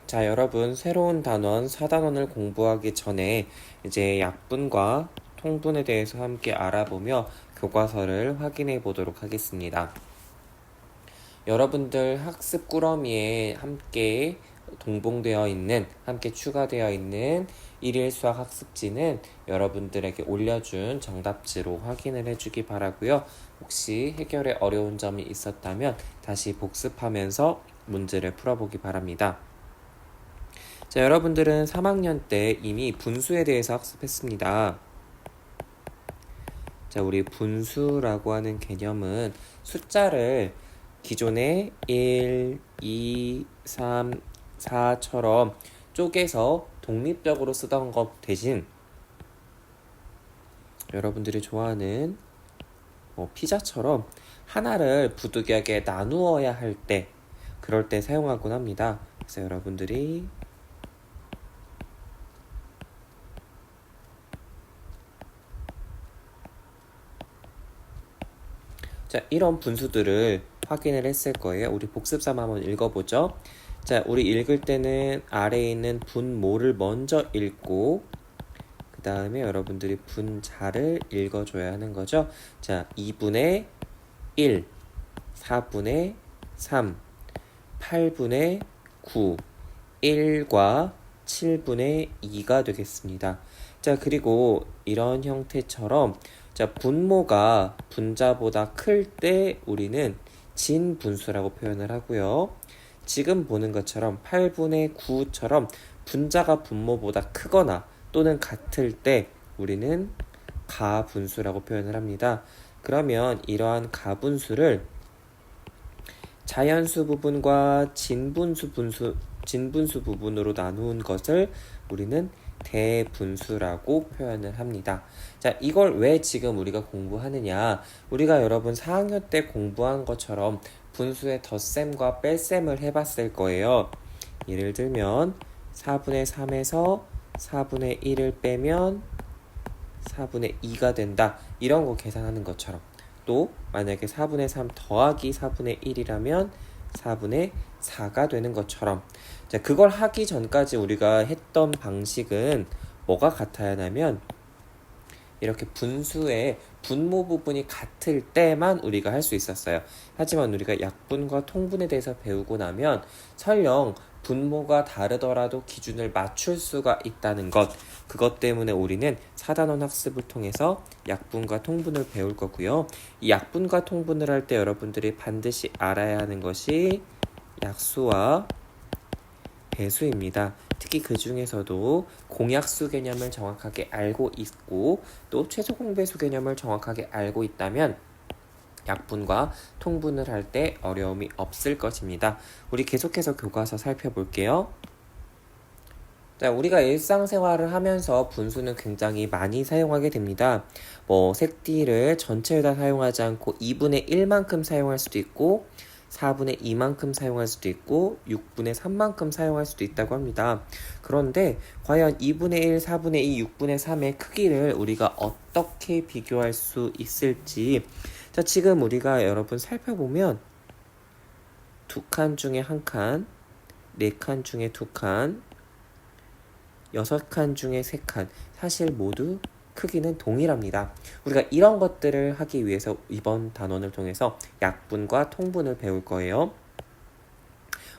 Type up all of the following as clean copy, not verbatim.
자, 여러분, 새로운 단원 4단원을 공부하기 전에 이제 약분과 통분에 대해서 함께 알아보며 교과서를 확인해 보도록 하겠습니다. 여러분들 학습 꾸러미에 함께 동봉되어 있는, 함께 추가되어 있는 일일 수학 학습지는 여러분들에게 올려준 정답지로 확인을 해주기 바라고요. 혹시 해결에 어려운 점이 있었다면 다시 복습하면서 문제를 풀어보기 바랍니다. 자, 여러분들은 3학년 때 이미 분수에 대해서 학습했습니다. 자, 우리 분수라고 하는 개념은 숫자를 기존의 1, 2, 3, 4처럼 쪼개서 독립적으로 쓰던 것 대신 여러분들이 좋아하는 피자처럼 하나를 부득이하게 나누어야 할 때, 그럴 때 사용하곤 합니다. 그래서 여러분들이 자, 이런 분수들을 확인을 했을 거예요. 우리 복습삼 한번 읽어보죠. 자, 우리 읽을 때는 아래에 있는 분모를 먼저 읽고 그 다음에 여러분들이 분자를 읽어줘야 하는 거죠. 자, 2분의 1, 4분의 3, 8분의 9, 1과 7분의 2가 되겠습니다. 자, 그리고 이런 형태처럼 자, 분모가 분자보다 클 때 우리는 진분수라고 표현을 하고요. 지금 보는 것처럼 8분의 9처럼 분자가 분모보다 크거나 또는 같을 때 우리는 가분수라고 표현을 합니다. 그러면 이러한 가분수를 자연수 부분과 진분수 부분으로 나누는 것을 우리는 대분수라고 표현을 합니다. 자, 이걸 왜 지금 우리가 공부하느냐? 우리가 여러분 4학년 때 공부한 것처럼 분수의 덧셈과 뺄셈을 해봤을 거예요. 예를 들면 4분의 3에서 4분의 1을 빼면 4분의 2가 된다. 이런 거 계산하는 것처럼. 또 만약에 4분의 3 더하기 4분의 1이라면 4분의 4가 되는 것처럼, 자, 그걸 하기 전까지 우리가 했던 방식은 뭐가 같아야 하냐면 이렇게 분수의 분모 부분이 같을 때만 우리가 할 수 있었어요. 하지만 우리가 약분과 통분에 대해서 배우고 나면 설령 분모가 다르더라도 기준을 맞출 수가 있다는 것, 그것 때문에 우리는 4단원 학습을 통해서 약분과 통분을 배울 거고요. 이 약분과 통분을 할 때 여러분들이 반드시 알아야 하는 것이 약수와 배수입니다. 특히 그 중에서도 공약수 개념을 정확하게 알고 있고 또 최소 공배수 개념을 정확하게 알고 있다면 약분과 통분을 할 때 어려움이 없을 것입니다. 우리 계속해서 교과서 살펴볼게요. 자, 우리가 일상생활을 하면서 분수는 굉장히 많이 사용하게 됩니다. 색띠를 전체를 다 사용하지 않고 2분의 1만큼 사용할 수도 있고 4분의 2만큼 사용할 수도 있고 6분의 3만큼 사용할 수도 있다고 합니다. 그런데 과연 2분의 1, 4분의 2, 6분의 3의 크기를 우리가 어떻게 비교할 수 있을지, 자, 지금 우리가 여러분 살펴보면 2칸 중에 1칸, 4칸 중에 2칸, 6칸 중에 3칸, 사실 모두 크기는 동일합니다. 우리가 이런 것들을 하기 위해서 이번 단원을 통해서 약분과 통분을 배울 거예요.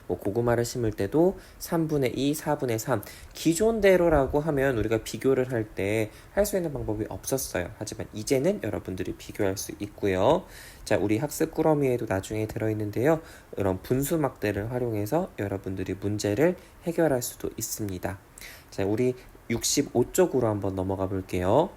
고구마를 심을 때도 3분의 2, 4분의 3 기존대로라고 하면 우리가 비교를 할 때 할 수 있는 방법이 없었어요. 하지만 이제는 여러분들이 비교할 수 있고요. 자, 우리 학습 꾸러미에도 나중에 들어있는데요. 이런 분수막대를 활용해서 여러분들이 문제를 해결할 수도 있습니다. 자, 우리 65쪽으로 한번 넘어가 볼게요.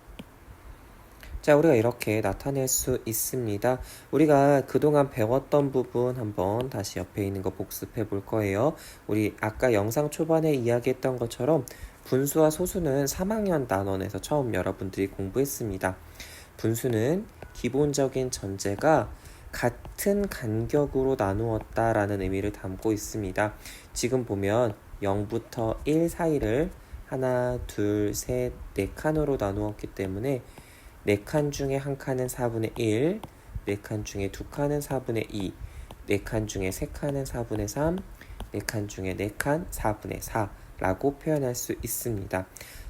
자, 우리가 이렇게 나타낼 수 있습니다. 우리가 그동안 배웠던 부분 한번 다시 옆에 있는 거 복습해 볼 거예요. 우리 아까 영상 초반에 이야기했던 것처럼 분수와 소수는 3학년 단원에서 처음 여러분들이 공부했습니다. 분수는 기본적인 전제가 같은 간격으로 나누었다라는 의미를 담고 있습니다. 지금 보면 0부터 1 사이를 하나, 둘, 셋, 4칸으로 나누었기 때문에 4칸 중에 1칸은 4분의 1, 4칸 중에 2칸은 4분의 2, 4칸 중에 3칸은 4분의 3, 4칸 중에 4칸 4분의 4라고 표현할 수 있습니다.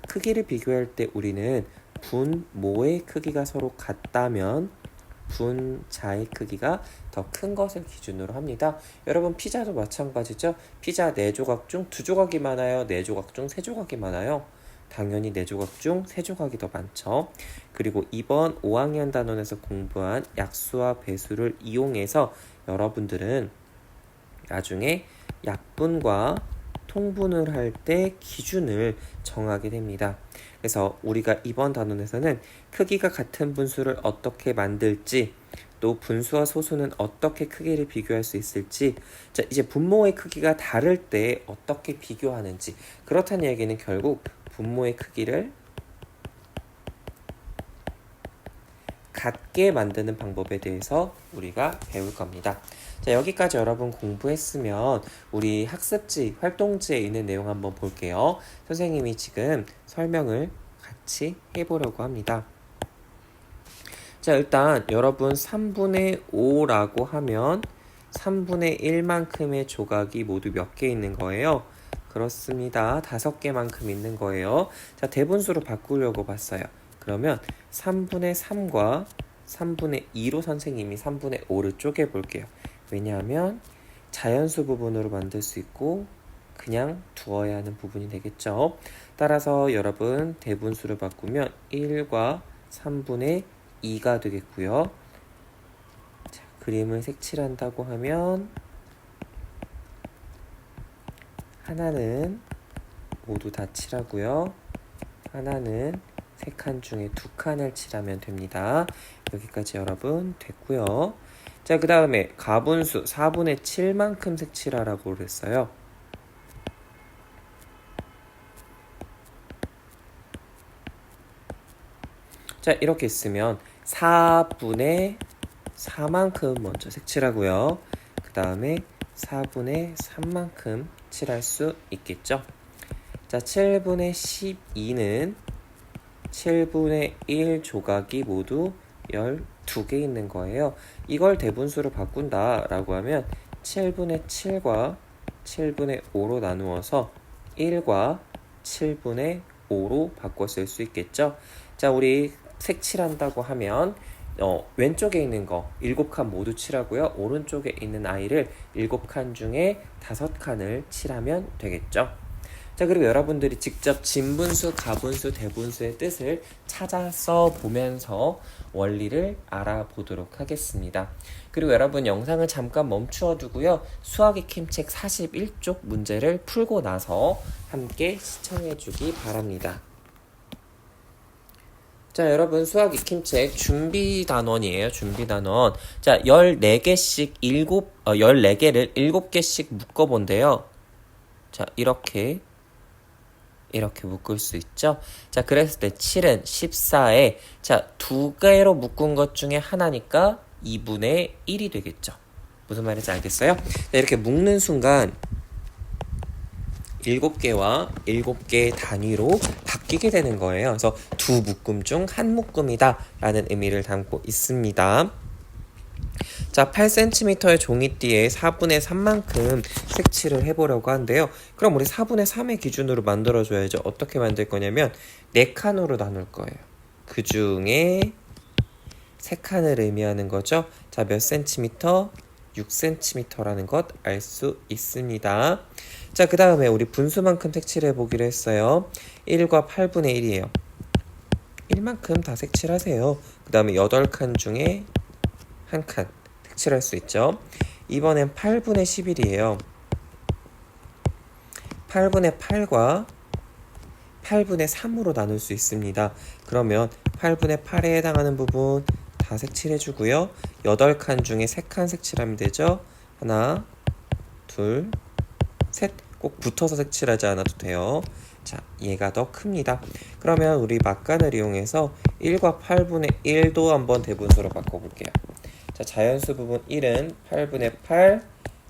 크기를 비교할 때 우리는 분모의 크기가 서로 같다면 분자의 크기가 더 큰 것을 기준으로 합니다. 여러분 피자도 마찬가지죠. 피자 4조각 중 2조각이 많아요? 4조각 중 3조각이 많아요? 당연히 4조각 중 3조각이 더 많죠. 그리고 이번 5학년 단원에서 공부한 약수와 배수를 이용해서 여러분들은 나중에 약분과 통분을 할 때 기준을 정하게 됩니다. 그래서 우리가 이번 단원에서는 크기가 같은 분수를 어떻게 만들지, 또 분수와 소수는 어떻게 크기를 비교할 수 있을지, 자, 이제 분모의 크기가 다를 때 어떻게 비교하는지, 그렇다는 얘기는 결국 분모의 크기를 같게 만드는 방법에 대해서 우리가 배울 겁니다. 자, 여기까지 여러분 공부했으면 우리 학습지, 활동지에 있는 내용 한번 볼게요. 선생님이 지금 설명을 같이 해보려고 합니다. 자, 일단 여러분 3분의 5라고 하면 3분의 1만큼의 조각이 모두 몇 개 있는 거예요? 그렇습니다. 5개만큼 있는 거예요. 자, 대분수로 바꾸려고 봤어요. 그러면 3분의 3과 3분의 2로 선생님이 3분의 5를 쪼개볼게요. 왜냐하면 자연수 부분으로 만들 수 있고 그냥 두어야 하는 부분이 되겠죠. 따라서 여러분 대분수를 바꾸면 1과 3분의 2가 되겠고요. 자, 그림을 색칠한다고 하면 하나는 모두 다 칠하고요. 하나는 3칸 중에 2칸을 칠하면 됩니다. 여기까지 여러분 됐고요. 자, 그 다음에 가분수 4분의 7만큼 색칠하라고 그랬어요. 자, 이렇게 있으면 4분의 4만큼 먼저 색칠하고요. 그 다음에 4분의 3만큼 칠할 수 있겠죠. 자, 7분의 12는 7분의 1 조각이 모두 12개 있는 거예요. 이걸 대분수로 바꾼다 라고 하면 7분의 7과 7분의 5로 나누어서 1과 7분의 5로 바꿔 쓸 수 있겠죠. 자, 우리 색칠한다고 하면 왼쪽에 있는 거 7칸 모두 칠하고요. 오른쪽에 있는 아이를 7칸 중에 5칸을 칠하면 되겠죠. 자, 그리고 여러분들이 직접 진분수, 가분수, 대분수의 뜻을 찾아서 보면서 원리를 알아보도록 하겠습니다. 그리고 여러분 영상을 잠깐 멈추어 두고요. 수학 익힘책 41쪽 문제를 풀고 나서 함께 시청해 주기 바랍니다. 자, 여러분 수학 익힘책 준비 단원이에요. 준비 단원. 자, 14개씩 14개를 7개씩 묶어 본대요. 자, 이렇게 묶을 수 있죠. 자, 그랬을 때 7은 14에 자, 2개로 묶은 것 중에 하나니까 2분의 1이 되겠죠. 무슨 말인지 알겠어요? 자, 이렇게 묶는 순간 7개와 7개 단위로 바뀌게 되는 거예요. 그래서 두 묶음 중 한 묶음이다 라는 의미를 담고 있습니다. 자, 8cm의 종이띠에 4분의 3만큼 색칠을 해보려고 하는데요. 그럼 우리 4분의 3의 기준으로 만들어줘야죠. 어떻게 만들 거냐면 4칸으로 나눌 거예요. 그 중에 3칸을 의미하는 거죠. 자, 몇 cm? 6cm라는 것 알 수 있습니다. 자, 그 다음에 우리 분수만큼 색칠해 보기로 했어요. 1과 8분의 1이에요. 1만큼 다 색칠하세요. 그 다음에 8칸 중에 1칸 색칠할 수 있죠. 이번엔 8분의 11이에요. 8분의 8과 8분의 3으로 나눌 수 있습니다. 그러면 8분의 8에 해당하는 부분 다 색칠해주고요. 8칸 중에 3칸 색칠하면 되죠. 하나, 둘, 셋. 꼭 붙어서 색칠하지 않아도 돼요. 자, 얘가 더 큽니다. 그러면 우리 막간을 이용해서 1과 8분의 1도 한번 대분수로 바꿔볼게요. 자, 자연수 부분 1은 8분의 8,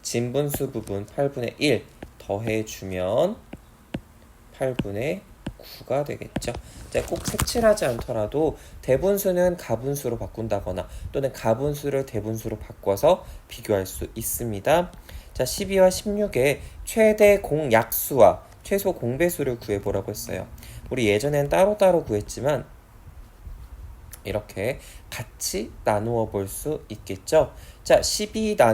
진분수 부분 8분의 1 더해주면 8분의 9가 되겠죠. 자, 꼭 색칠하지 않더라도 대분수는 가분수로 바꾼다거나 또는 가분수를 대분수로 바꿔서 비교할 수 있습니다. 자, 자, 12와 16의 최대 공약수와 최소 공배수를 구해보라고 했어요. 우리 예전엔 따로따로 구했지만 이렇게 같이 나누어 볼 수 있겠죠. 자, 12와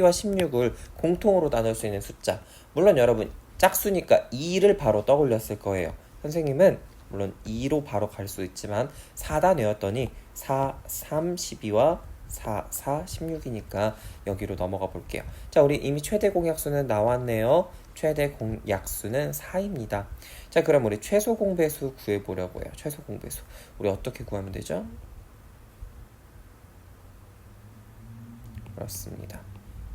16을 공통으로 나눌 수 있는 숫자. 물론 여러분 짝수니까 2를 바로 떠올렸을 거예요. 선생님은 물론 2로 바로 갈 수 있지만 4다 내었더니 4, 3, 12와 4, 4, 16이니까 여기로 넘어가 볼게요. 자, 우리 이미 최대 공약수는 나왔네요. 최대 공약수는 4입니다. 자, 그럼 우리 최소 공배수 구해보려고 해요. 최소 공배수. 우리 어떻게 구하면 되죠? 그렇습니다.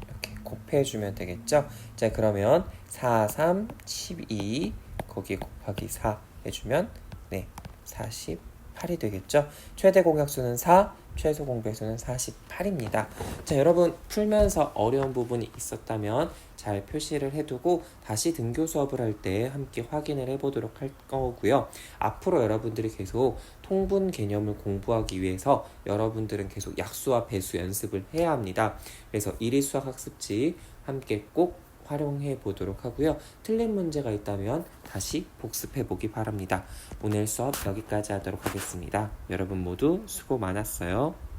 이렇게 곱해주면 되겠죠? 자, 그러면 4, 3, 12 거기에 곱하기 4 해주면 네, 48이 되겠죠? 최대 공약수는 4, 최소 공배수는 48입니다. 자, 여러분 풀면서 어려운 부분이 있었다면 잘 표시를 해두고 다시 등교 수업을 할 때 함께 확인을 해보도록 할 거고요. 앞으로 여러분들이 계속 통분 개념을 공부하기 위해서 여러분들은 계속 약수와 배수 연습을 해야 합니다. 그래서 1일 수학 학습지 함께 꼭 활용해 보도록 하고요. 틀린 문제가 있다면 다시 복습해 보기 바랍니다. 오늘 수업 여기까지 하도록 하겠습니다. 여러분 모두 수고 많았어요.